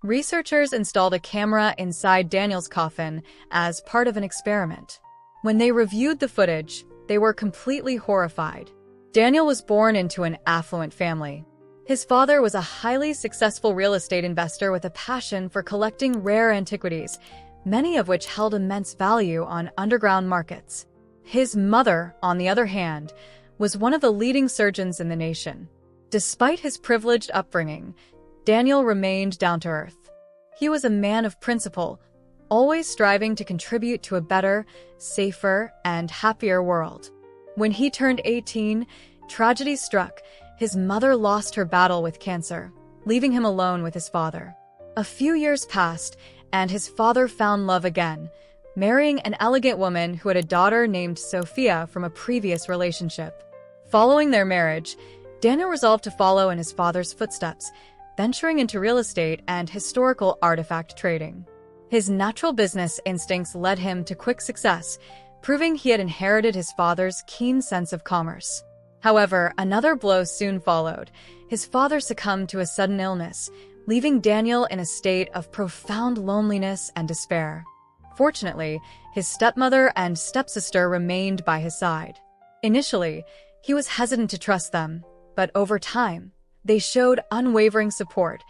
Researchers installed a camera inside Daniel's coffin as part of an experiment. When they reviewed the footage, they were completely horrified. Daniel was born into an affluent family. His father was a highly successful real estate investor with a passion for collecting rare antiquities, many of which held immense value on underground markets. His mother, on the other hand, was one of the leading surgeons in the nation. Despite his privileged upbringing, Daniel remained down to earth. He was a man of principle, always striving to contribute to a better, safer, and happier world. When he turned 18, tragedy struck. His mother lost her battle with cancer, leaving him alone with his father. A few years passed, and his father found love again, marrying an elegant woman who had a daughter named Sophia from a previous relationship. Following their marriage, Daniel resolved to follow in his father's footsteps, venturing into real estate and historical artifact trading. His natural business instincts led him to quick success, proving he had inherited his father's keen sense of commerce. However, another blow soon followed. His father succumbed to a sudden illness, leaving Daniel in a state of profound loneliness and despair. Fortunately, his stepmother and stepsister remained by his side. Initially, he was hesitant to trust them, but over time, they showed unwavering support,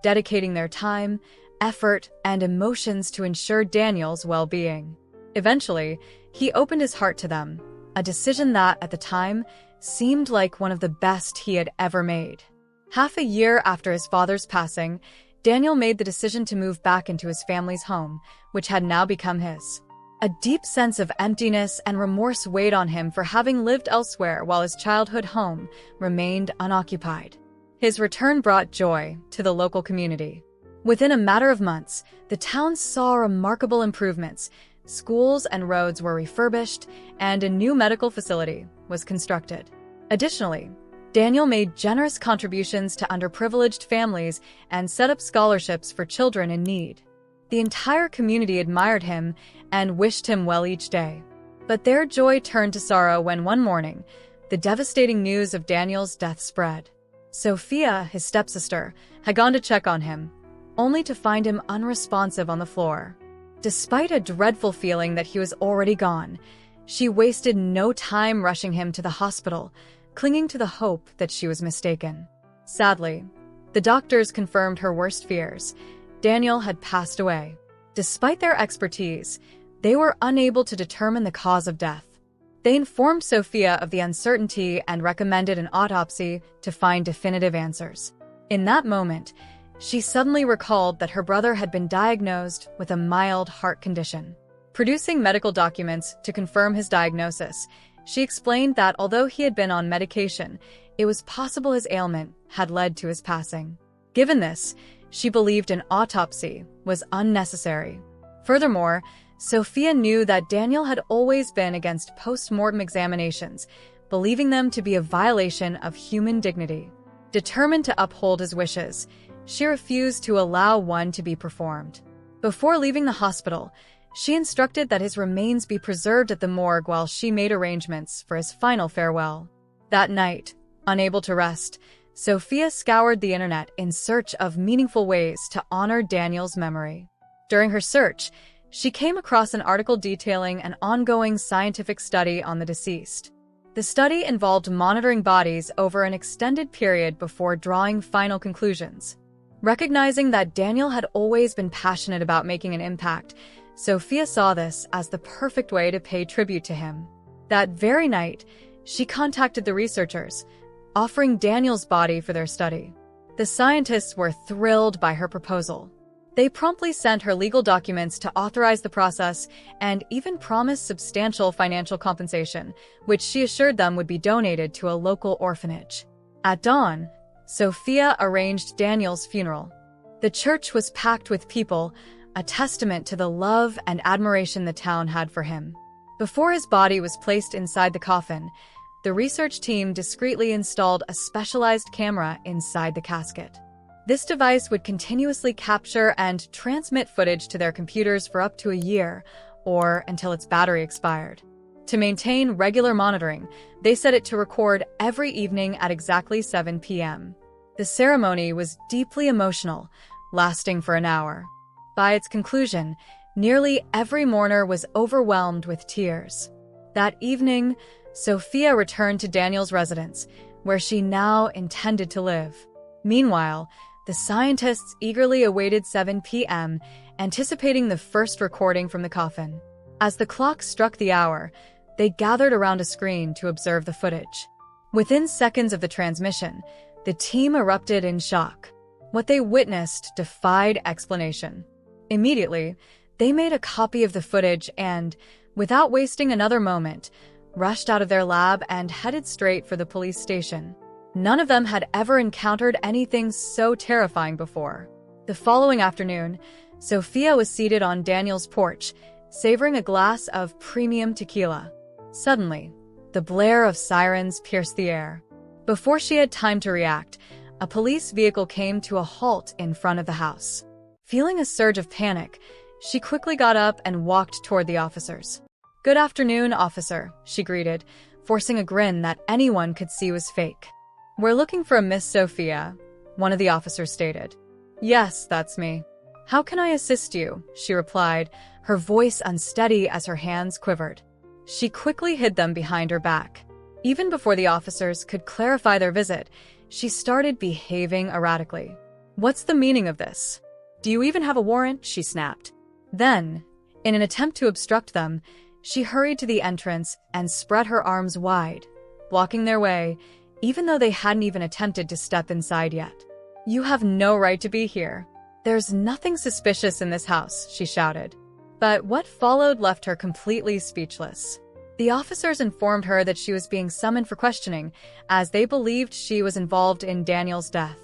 dedicating their time, effort, and emotions to ensure Daniel's well-being. Eventually, he opened his heart to them, a decision that, at the time, seemed like one of the best he had ever made. Half a year after his father's passing, Daniel made the decision to move back into his family's home, which had now become his. A deep sense of emptiness and remorse weighed on him for having lived elsewhere while his childhood home remained unoccupied. His return brought joy to the local community. Within a matter of months, the town saw remarkable improvements. Schools and roads were refurbished, and a new medical facility was constructed. Additionally, Daniel made generous contributions to underprivileged families and set up scholarships for children in need. The entire community admired him and wished him well each day. But their joy turned to sorrow when one morning, the devastating news of Daniel's death spread. Sophia, his stepsister, had gone to check on him, only to find him unresponsive on the floor. Despite a dreadful feeling that he was already gone, she wasted no time rushing him to the hospital, clinging to the hope that she was mistaken. Sadly, the doctors confirmed her worst fears. Daniel had passed away. Despite their expertise, they were unable to determine the cause of death. They informed Sophia of the uncertainty and recommended an autopsy to find definitive answers. In that moment, she suddenly recalled that her brother had been diagnosed with a mild heart condition. Producing medical documents to confirm his diagnosis, she explained that although he had been on medication, it was possible his ailment had led to his passing. Given this, she believed an autopsy was unnecessary. Furthermore, Sophia knew that Daniel had always been against post-mortem examinations, believing them to be a violation of human dignity. Determined to uphold his wishes, she refused to allow one to be performed. Before leaving the hospital, she instructed that his remains be preserved at the morgue while she made arrangements for his final farewell. That night, unable to rest, Sophia scoured the internet in search of meaningful ways to honor Daniel's memory. During her search, she came across an article detailing an ongoing scientific study on the deceased. The study involved monitoring bodies over an extended period before drawing final conclusions. Recognizing that Daniel had always been passionate about making an impact, Sophia saw this as the perfect way to pay tribute to him. That very night, she contacted the researchers, offering Daniel's body for their study. The scientists were thrilled by her proposal. They promptly sent her legal documents to authorize the process and even promised substantial financial compensation, which she assured them would be donated to a local orphanage. At dawn, Sophia arranged Daniel's funeral. The church was packed with people, a testament to the love and admiration the town had for him. Before his body was placed inside the coffin, the research team discreetly installed a specialized camera inside the casket. This device would continuously capture and transmit footage to their computers for up to a year, or until its battery expired. To maintain regular monitoring, they set it to record every evening at exactly 7 p.m. The ceremony was deeply emotional, lasting for an hour. By its conclusion, nearly every mourner was overwhelmed with tears. That evening, Sophia returned to Daniel's residence, where she now intended to live. Meanwhile, the scientists eagerly awaited 7 p.m., anticipating the first recording from the coffin. As the clock struck the hour, they gathered around a screen to observe the footage. Within seconds of the transmission, the team erupted in shock. What they witnessed defied explanation. Immediately, they made a copy of the footage and, without wasting another moment, rushed out of their lab and headed straight for the police station. None of them had ever encountered anything so terrifying before. The following afternoon, Sophia was seated on Daniel's porch, savoring a glass of premium tequila. Suddenly, the blare of sirens pierced the air. Before she had time to react, a police vehicle came to a halt in front of the house. Feeling a surge of panic, she quickly got up and walked toward the officers. "Good afternoon, officer," she greeted, forcing a grin that anyone could see was fake. "We're looking for a Miss Sophia," one of the officers stated. "Yes, that's me." "How can I assist you?" she replied, her voice unsteady as her hands quivered. She quickly hid them behind her back. Even before the officers could clarify their visit, she started behaving erratically. "What's the meaning of this? Do you even have a warrant?" she snapped. Then, in an attempt to obstruct them, she hurried to the entrance and spread her arms wide, blocking their way, even though they hadn't even attempted to step inside yet. "You have no right to be here. There's nothing suspicious in this house," she shouted. But what followed left her completely speechless. The officers informed her that she was being summoned for questioning, as they believed she was involved in Daniel's death.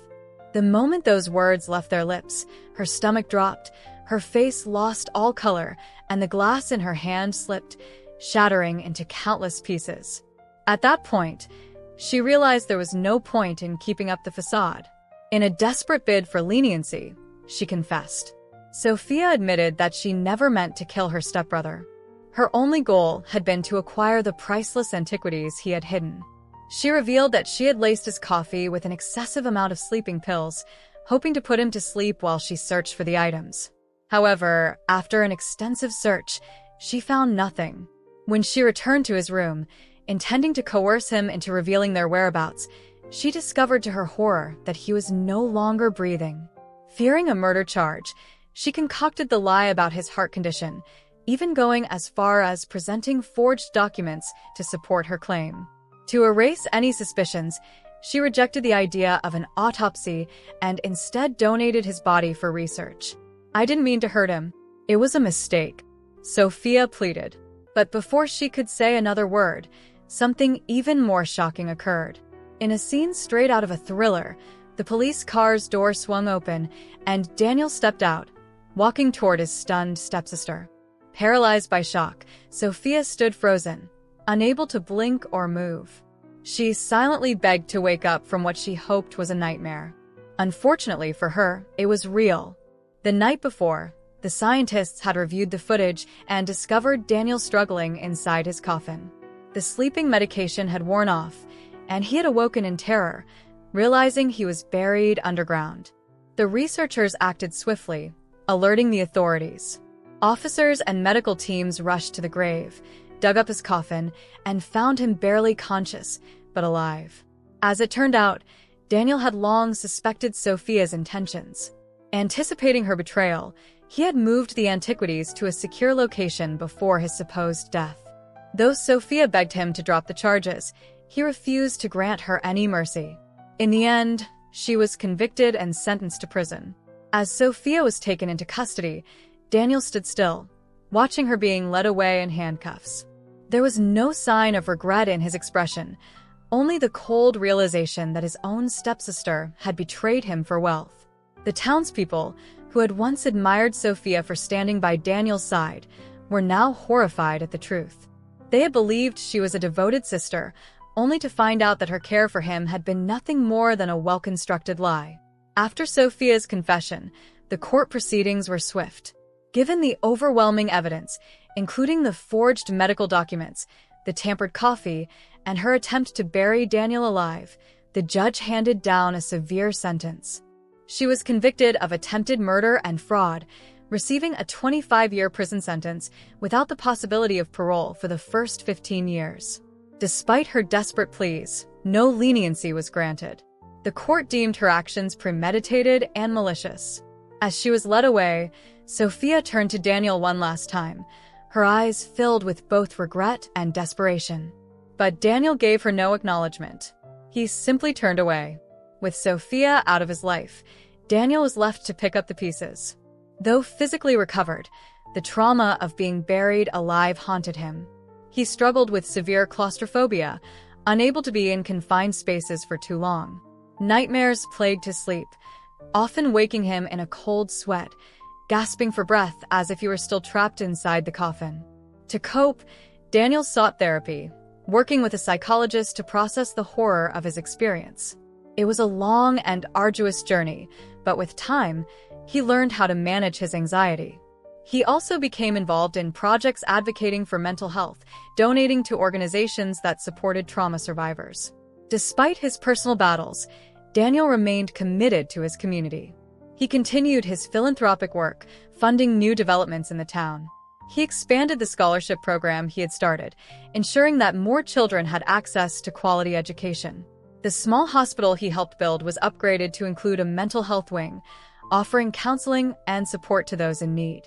The moment those words left their lips, her stomach dropped, her face lost all color, and the glass in her hand slipped, shattering into countless pieces. At that point, she realized there was no point in keeping up the facade. In a desperate bid for leniency, she confessed. Sophia admitted that she never meant to kill her stepbrother. Her only goal had been to acquire the priceless antiquities he had hidden. She revealed that she had laced his coffee with an excessive amount of sleeping pills, hoping to put him to sleep while she searched for the items. However, after an extensive search, she found nothing. When she returned to his room, intending to coerce him into revealing their whereabouts, she discovered to her horror that he was no longer breathing. Fearing a murder charge, she concocted the lie about his heart condition, even going as far as presenting forged documents to support her claim. To erase any suspicions, she rejected the idea of an autopsy and instead donated his body for research. "I didn't mean to hurt him. It was a mistake," Sophia pleaded. But before she could say another word, something even more shocking occurred. In a scene straight out of a thriller, the police car's door swung open and Daniel stepped out, walking toward his stunned stepsister. Paralyzed by shock, Sophia stood frozen, unable to blink or move. She silently begged to wake up from what she hoped was a nightmare. Unfortunately for her, it was real. The night before, the scientists had reviewed the footage and discovered Daniel struggling inside his coffin. The sleeping medication had worn off, and he had awoken in terror, realizing he was buried underground. The researchers acted swiftly, alerting the authorities. Officers and medical teams rushed to the grave, dug up his coffin, and found him barely conscious, but alive. As it turned out, Daniel had long suspected Sophia's intentions. Anticipating her betrayal, he had moved the antiquities to a secure location before his supposed death. Though Sophia begged him to drop the charges, he refused to grant her any mercy. In the end, she was convicted and sentenced to prison. As Sophia was taken into custody, Daniel stood still, watching her being led away in handcuffs. There was no sign of regret in his expression, only the cold realization that his own stepsister had betrayed him for wealth. The townspeople, who had once admired Sophia for standing by Daniel's side, were now horrified at the truth. They had believed she was a devoted sister, only to find out that her care for him had been nothing more than a well-constructed lie. After Sophia's confession, the court proceedings were swift. Given the overwhelming evidence, including the forged medical documents, the tampered coffee, and her attempt to bury Daniel alive, the judge handed down a severe sentence. She was convicted of attempted murder and fraud, receiving a 25-year prison sentence without the possibility of parole for the first 15 years. Despite her desperate pleas, no leniency was granted. The court deemed her actions premeditated and malicious. As she was led away, Sophia turned to Daniel one last time, her eyes filled with both regret and desperation. But Daniel gave her no acknowledgement. He simply turned away. With Sophia out of his life, Daniel was left to pick up the pieces. Though physically recovered, the trauma of being buried alive haunted him. He struggled with severe claustrophobia, unable to be in confined spaces for too long. Nightmares plagued his sleep, often waking him in a cold sweat, gasping for breath as if he were still trapped inside the coffin. To cope, Daniel sought therapy, working with a psychologist to process the horror of his experience. It was a long and arduous journey, but with time, he learned how to manage his anxiety. He also became involved in projects advocating for mental health, donating to organizations that supported trauma survivors. Despite his personal battles, Daniel remained committed to his community. He continued his philanthropic work, funding new developments in the town. He expanded the scholarship program he had started, ensuring that more children had access to quality education. The small hospital he helped build was upgraded to include a mental health wing, offering counseling and support to those in need.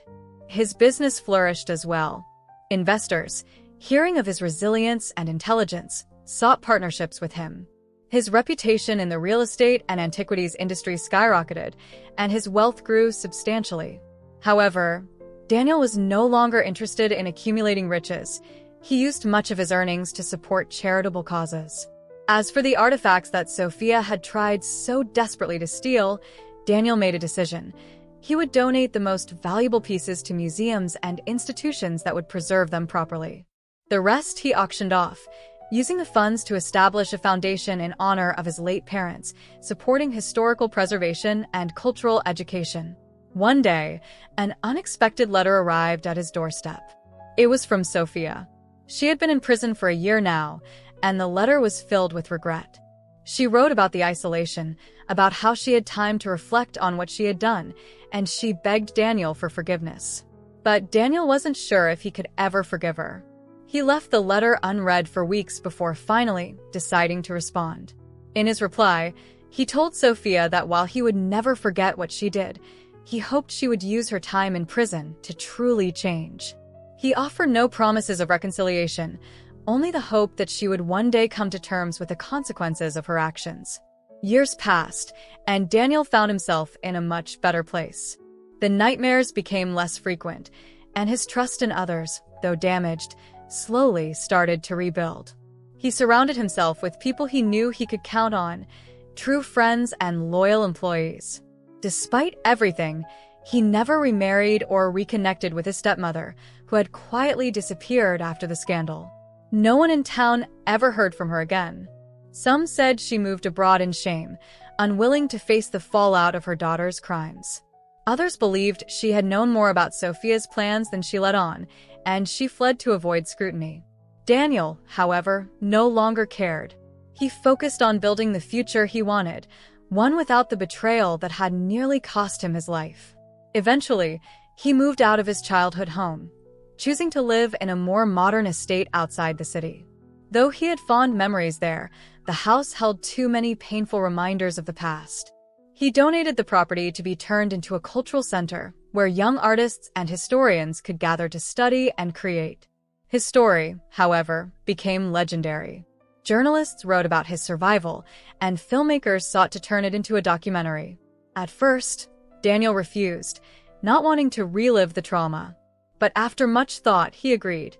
His business flourished as well. Investors, hearing of his resilience and intelligence, sought partnerships with him. His reputation in the real estate and antiquities industry skyrocketed, and his wealth grew substantially. However, Daniel was no longer interested in accumulating riches. He used much of his earnings to support charitable causes. As for the artifacts that Sophia had tried so desperately to steal, Daniel made a decision. He would donate the most valuable pieces to museums and institutions that would preserve them properly. The rest he auctioned off, using the funds to establish a foundation in honor of his late parents, supporting historical preservation and cultural education. One day, an unexpected letter arrived at his doorstep. It was from Sophia. She had been in prison for a year now, and the letter was filled with regret. She wrote about the isolation, about how she had time to reflect on what she had done, and she begged Daniel for forgiveness. But Daniel wasn't sure if he could ever forgive her. He left the letter unread for weeks before finally deciding to respond. In his reply, he told Sophia that while he would never forget what she did, he hoped she would use her time in prison to truly change. He offered no promises of reconciliation, only the hope that she would one day come to terms with the consequences of her actions. Years passed, and Daniel found himself in a much better place. The nightmares became less frequent, and his trust in others, though damaged, slowly started to rebuild. He surrounded himself with people he knew he could count on, true friends and loyal employees. Despite everything, he never remarried or reconnected with his stepmother, who had quietly disappeared after the scandal. No one in town ever heard from her again. Some said she moved abroad in shame, unwilling to face the fallout of her daughter's crimes. Others believed she had known more about Sophia's plans than she let on, and she fled to avoid scrutiny. Daniel, however, no longer cared. He focused on building the future he wanted, one without the betrayal that had nearly cost him his life. Eventually, he moved out of his childhood home, choosing to live in a more modern estate outside the city. Though he had fond memories there, the house held too many painful reminders of the past. He donated the property to be turned into a cultural center where young artists and historians could gather to study and create. His story, however, became legendary. Journalists wrote about his survival, and filmmakers sought to turn it into a documentary. At first, Daniel refused, not wanting to relive the trauma. But after much thought, he agreed,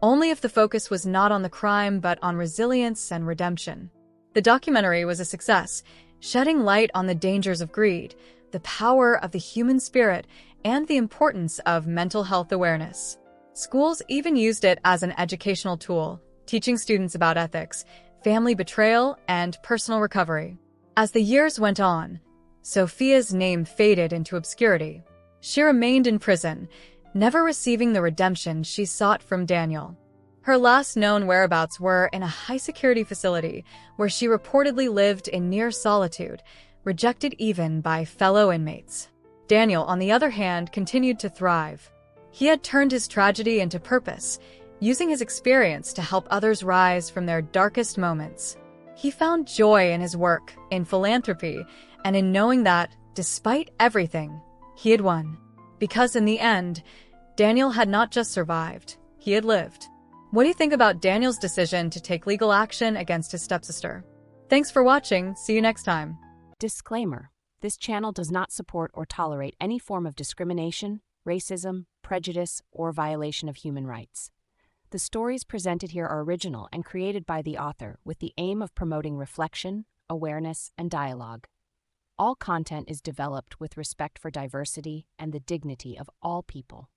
only if the focus was not on the crime but on resilience and redemption. The documentary was a success, shedding light on the dangers of greed, the power of the human spirit, and the importance of mental health awareness. Schools even used it as an educational tool, teaching students about ethics, family betrayal, and personal recovery. As the years went on, Sophia's name faded into obscurity. She remained in prison, never receiving the redemption she sought from Daniel. Her last known whereabouts were in a high-security facility where she reportedly lived in near solitude, rejected even by fellow inmates. Daniel, on the other hand, continued to thrive. He had turned his tragedy into purpose, using his experience to help others rise from their darkest moments. He found joy in his work, in philanthropy, and in knowing that, despite everything, he had won. Because in the end, Daniel had not just survived, he had lived. What do you think about Daniel's decision to take legal action against his stepsister? Thanks for watching. See you next time. Disclaimer: this channel does not support or tolerate any form of discrimination, racism, prejudice, or violation of human rights. The stories presented here are original and created by the author with the aim of promoting reflection, awareness, and dialogue. All content is developed with respect for diversity and the dignity of all people.